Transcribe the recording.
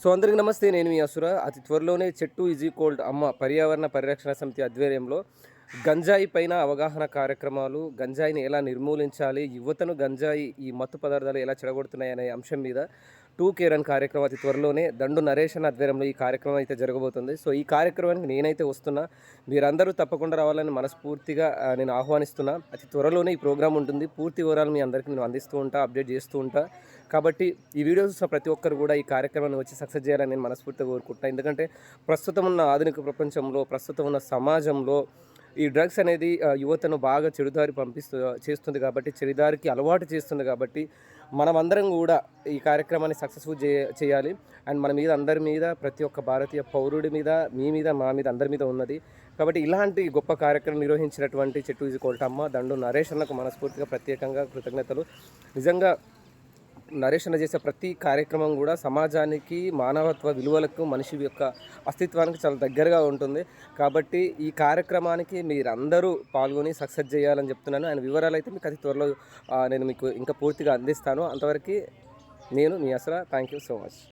So అందరికి నమస్తే. నేను మీ అసుర. అతి త్వరలోనే చెట్టు ఈజ్ ఈక్వల్డ్ అమ్మ పర్యావరణ పరిరక్షణ సమితి ఆధ్వర్యంలో గంజాయి పైన అవగాహన కార్యక్రమాలు, గంజాయిని ఎలా నిర్మూలించాలి, యువతను గంజాయి ఈ మత్తు పదార్థాలు ఎలా చెడగొడుతున్నాయనే అంశం మీద టూ కేర్ అనే కార్యక్రమం అతి త్వరలోనే దండు నరేష్ అన్న ఆధ్వర్యంలో ఈ కార్యక్రమం అయితే జరగబోతుంది. సో ఈ కార్యక్రమానికి నేనైతే వస్తున్నా. మీరందరూ తప్పకుండా రావాలని మనస్ఫూర్తిగా నేను ఆహ్వానిస్తున్నా. అతి త్వరలోనే ఈ ప్రోగ్రాం ఉంటుంది. పూర్తి వివరాలు మీ అందరికీ నేను అందిస్తూ ఉంటా, అప్డేట్ చేస్తూ ఉంటా. కాబట్టి ఈ వీడియో చూసిన ప్రతి ఒక్కరు కూడా ఈ కార్యక్రమాన్ని వచ్చి సక్సెస్ చేయాలని నేను మనస్ఫూర్తిగా కోరుకుంటున్నాను. ఎందుకంటే ప్రస్తుతం ఉన్న ఆధునిక ప్రపంచంలో, ప్రస్తుతం ఉన్న సమాజంలో ఈ డ్రగ్స్ అనేది యువతను బాగా చెడుదారి చేస్తుంది కాబట్టి, చెడుదారికి అలవాటు చేస్తుంది కాబట్టి, మనమందరం కూడా ఈ కార్యక్రమాన్ని సక్సెస్ఫుల్ చేయాలి. అండ్ మన మీద, అందరి మీద, ప్రతి ఒక్క భారతీయ పౌరుడి మీద, మీ మీద, మా మీద, అందరి మీద ఉన్నది. కాబట్టి ఇలాంటి గొప్ప కార్యక్రమం నిర్వహించినటువంటి చెట్టు ఈజ్ ఈక్వల్ టు అమ్మ దండు నరేష్ అన్నకు మనస్ఫూర్తిగా ప్రత్యేకంగా కృతజ్ఞతలు. నిజంగా నరేష్ అన్న చేసే ప్రతి కార్యక్రమం కూడా సమాజానికి, మానవత్వ విలువలకు, మనిషి యొక్క అస్తిత్వానికి చాలా దగ్గరగా ఉంటుంది. కాబట్టి ఈ కార్యక్రమానికి మీరందరూ పాల్గొని సక్సెస్ చేయాలని చెప్తున్నాను. ఆయన వివరాలు అయితే మీకు అతి త్వరలో నేను మీకు ఇంకా పూర్తిగా అందిస్తాను. అంతవరకు నేను మీ అసలు. Thank you so much.